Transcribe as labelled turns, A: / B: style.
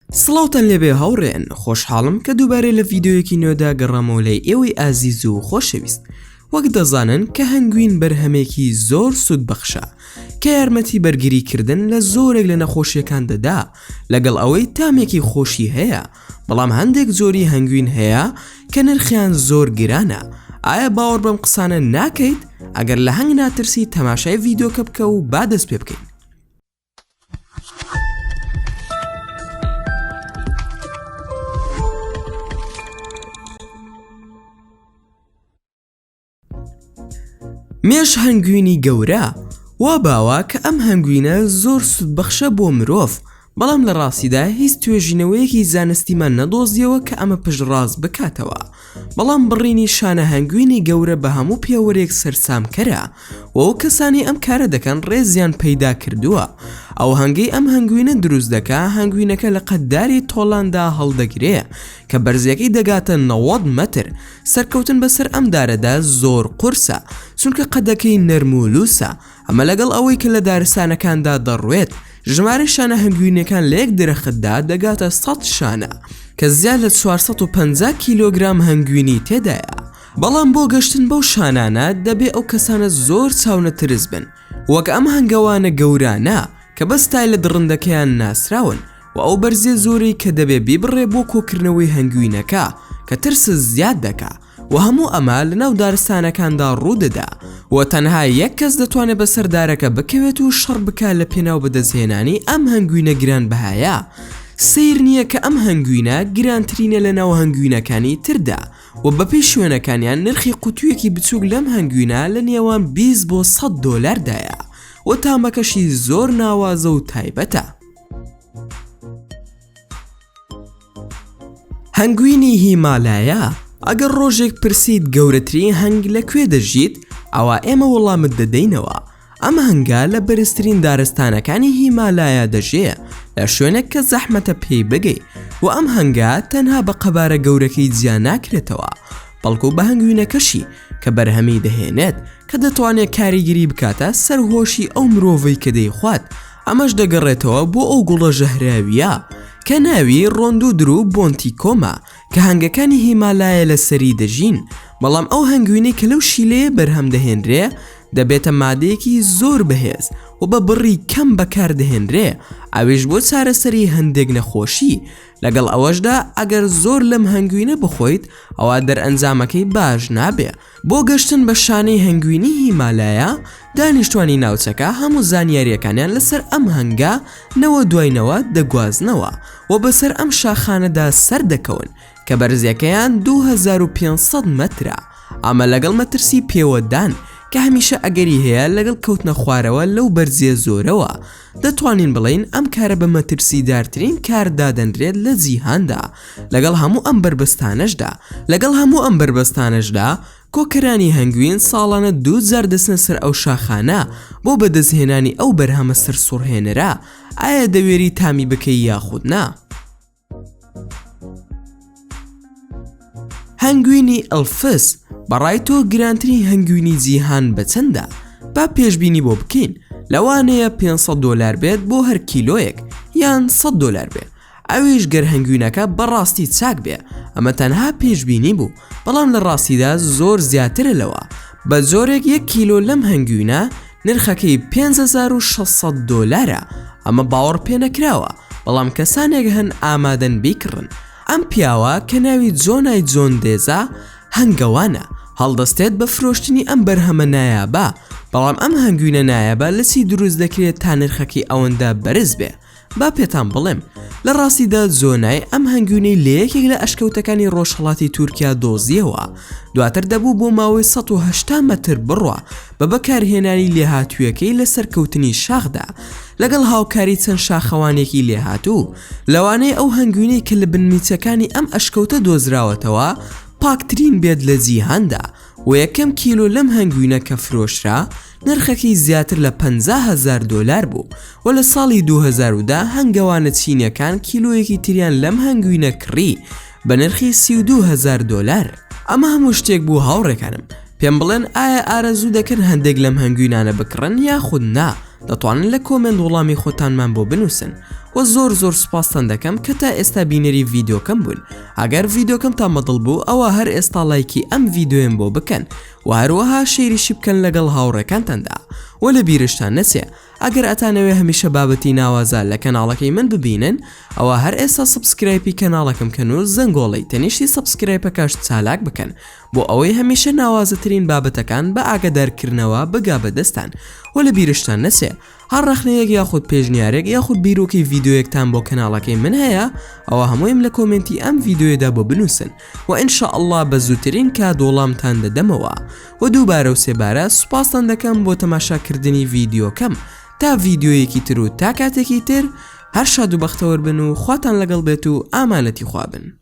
A: سڵاوتان لێبێ هاوڕێن خۆشحاڵم کە دووبارە لە ڤیدیۆیەکی نوێدا گەڕامەوە لای ئێوەی ئازیز و خۆشەویست. وەک دەزانن کە هەنگوین بەرهەمێکی زۆر سوودبەخشە کە یارمەتی بەرگریکردن لە زۆرێک لە نەخۆشیەکان دەدا، لەگەڵ ئەوەی تامێکی خۆشی هەیە، بەڵام هەندێک زۆری هەنگوین هەیە کە نرخیان زۆر گرانە. ئایا باوەڕ بەم قسانە ناکەیت؟ ئەگەر لە هەنگ ناترسی تەماشای ڤیدیۆکە بکە و با دەست پێ بکەین. مێش هەنگوینی گەورە وا باوە کە ئەم هەنگوینە زۆر سوودبەخشە بۆ مرۆڤ، بەڵام لە ڕاستیدا هیچ توێژینەوەیەکی زانستیمان نەدۆزیەوە کە ئەمە پشتڕاست بکاتەوە. بەڵام بڕینی شانە هەنگوینی گەورە بە هەموو پێوەرێک سەرسامکەرە و ئەو کەسانی ئەم کارە دەکەن ڕێزیان پەیدا کردووە. ئەو هەنگەی ئەم هەنگوینە دروست دەکا، هەنگوینەکە لە قەدداری تۆڵاندا هەڵدەگرێ کە بەرزیەکەی دەگاتە 90 مەتر. سەرکەوتن بەسەر ئەم دارەدا زۆر قورسە چونکە قەدەکەی نەرم و لووسە. ئەمە لەگەڵ ئەوەی کە لە دارستانەکاندا دەڕوێت، ژمارە شانە هەنگوینەکان لە یەک درەختدا دەگاتە 100 شانە کە زیاد لە 450 کیلۆگرام هەنگوینی تێدایە. بەڵام بۆ گەشتن بەو شانانە دەبێ ئەو کەسانە زۆر چاونەترس بن، وەک ئەم هەنگەوانە گەورانە کە بەستای لە دڕندەکەیان ناسراون و ئەو بەرزێ زۆری کە دەبێ بیبڕێ بۆ کۆکردنەوەی هەنگوینەکە کە ترس زیاد دەکا و هەموو ئەمە لە ناو دارستانەکاندا ڕوودەدا و تەنها یەک کەس دەتوانێت بەسەردارەکە بکەوێت و شەڕ بکات لە پێناو بەدەستهێنانی ئەم هەنگوینە گرانبەهایە. سیر نییە کە ئەم هەنگوینە گرانترینە لە ناو هەنگوینەکانی تردا و بەپێی شوێنەکانیان نرخی قوتوویەکی بچووک لەم هەنگوینە لە نێوان 20 بۆ 100 دۆلاردایە و تامەکەشی زۆر ناوازە و تایبەتە. هەنگوینی هیمالایە. ئەگەر ڕۆژێک پرسیت گەورەترین هەنگ لەکوێ دەژیت، ئەوە ئێمە وەڵامت دەدەینەوە. ئەم هەنگە لە بەرزترین دارستانەکانی هیمالایە دەژێ، لە شوێنێک کە زەحمەتە پێی بگەی و ئەم هەنگە تەنها بە قەبارە گەورەکەی جیا ناکرێتەوە، بەڵکو بە هەنگوینەکەشی کە بەرهەمی دەهێنێت کە دەتوانێت کاریگیری بکاتە سەرهۆشی ئەو مرۆڤەی کە دەیخوات. ئەمەش دەگەڕێتەوە بۆ ئەو گوڵە ژەهراویە کە ناوی ڕۆندودرو بۆنتیکۆمە کە هەنگەکانی هیمالایە لە سەری دەژین. بەڵام ئەو هەنگوینەی کە لەو شیلەیە بەرهەم دەهێنرێ دەبێتە مادەیەکی زۆر بەهێز و بە بڕی کەم بەکاردەهێنرێ، ئەویش بۆ چارەسەری هەندێک نەخۆشی. لەگەڵ ئەوەشدا ئەگەر زۆر لەم هەنگوینە بخۆیت، ئەوە دەرئەنجامەکەی باش نابێ. بۆ گەشتن بە شانەی هەنگوینی هیمالایە، دانیشتوانی ناوچەکە هەموو زانیاریەکانیان لەسەر ئەم هەنگە نەوە دواینەوە دەگوازنەوە و بەسەر ئەم شاخانەدا سەر دەکەون کە بەرزیەکەیان 2500 مەترە. ئەمە لەگەڵ مەترسی پێوەدان کە هەمیشە ئەگەری هەیە لەگەڵ کەوتنە خوارەوە لەو بەرزیە زۆرەوە، دەتوانین بڵین ئەم کارە بە مەترسی دارترین کار دادەنرێت لە جیهاندا. لەگەڵ هەموو ئەم بربەستانەشدا کۆکەرانی هەنگوین ساڵانە 2000 دەستنە سەر ئەو شاخانە بۆ بەدەستهێنانی ئەو بەرهەمە سەرسوڕهێنەرە. ئایا دەوێری تامی بکەی یاخود نا؟ هەنگوینی ئەلفس بەڕای تۆ گرانترین هەنگوینی جیهان بەچەندە؟ با پێشبینی بۆ بکەین. لەوانەیە 500 دۆلار بێت بۆ هەر کیلۆیەک یان 100 دۆلار بێ. ئەویش گەر هەنگوینەکە بەڕاستی چاک بێ. ئەمە تەنها پێشبینی بوو، بەڵام لە ڕاستیدا زۆر زیاترە لەوە. بە زۆرێک 1 کیلۆ لەم هەنگوینە نرخەکەی 5600 دۆلارە. ئەمە باوەڕ پێ نەکراوە، بەڵام کەسانێک هەن ئامادەن بیکڕن. ئەم پیاوە کە ناوی جۆنای جۆن دێزا هەنگەوانە، هەڵدەستێت بە فرۆشتنی ئەم بەرهەمە نایابە. بەڵام ئەم هەنگوینە نایابە لە چی دروست دەکرێت تا نرخەکەی ئەوەندە بەرز بێ؟ با پێتان بڵێم. لە ڕاستیدا جۆنای ئەم هەنگوینەی لە یەکێک لە ئەشکەوتەکانی ڕۆژهەڵاتی تورکیا دۆزیەوە، دواتر دەبوو بۆ ماوەی 180 مەتر بڕوە بە بەکارهێنانی لێهاتوویەکەی لە سەرکەوتنی شاخدا لەگەڵ هاوکاری چەند شاخەوانێکی لێهاتوو. لەوانەیە ئەو هەنگوینەی کە لە بنمیچەکانی ئەم ئەشکەوتە دۆزراوەتەوە پاکترین بێت لە جیهاندا و یەکەم کیلۆ لەم هەنگوینە کە فرۆشرا نرخەکەی زیاتر لە 50,000 دۆلار بوو و لە ساڵی 2010 هەنگەوانە چینیەکان کیلۆیەکی تریان لەم هەنگوینە کڕی بە نرخی 32,000 دۆلار. ئەمە هەموو شتێک بوو هاوڕێکانم. پێم بڵێن ئایا ئارەزوو دەکەن هەندێک لەم هەنگوینانە بکڕن یاخود نا؟ دەتوانن لە کۆمنت وەڵامی خۆتانمان بۆ بنووسن و زۆر سوپاستان دەکەم کە تا ئێستا بینەری ڤیدیۆکەم بوون. ئەگەر ڤیدیۆکەم تا مەدڵ بوو ئەوە هەر ئێستا لایکی ئەم ڤیدیۆیم بۆ بکەن و هەروەها شێریشی بکەن لەگەڵ هاوڕێکانتاندا و لە بیرشتان نەچێ ئەگەر ئەتانەوێ هەمیشە بابەتی ناوازە لە کەناڵەکەی من ببینن ئەوە هەر ئێستا سبسکرایبی کەناڵەکەم کەن و زەنگۆڵی تەنیشتی سبسکرایبەکەش چالاک بکەن بۆ ئەوەی هەمیشە ناوازەترین بابەتەکان بە ئاگادارکردنەوە بگا بەدەستان و لە بیرشتان نەچێ هەر ڕەخنەیەک یاخود پێشنیارێک یاخود بیرۆکی ڤیدیۆیەکتان بۆ کەناڵەکەی من هەیە ئەوە هەموویم لە کۆمنتی ئەم ڤیدیۆیەدا بۆ بنووسن و ئینشاءالله بە زووترین کات وەڵامتان دەدەمەوە و دووبارە و سێبارە سوپاستان دەکەم بۆ تەماشاکردنی ڤیدیۆکەم تا ڤیدیۆیەکی تر و تا کاتێکی تر هەر شاد و بەختەوەر بن و خواتان لەگەڵ بێت و ئامانەتی خوا بن.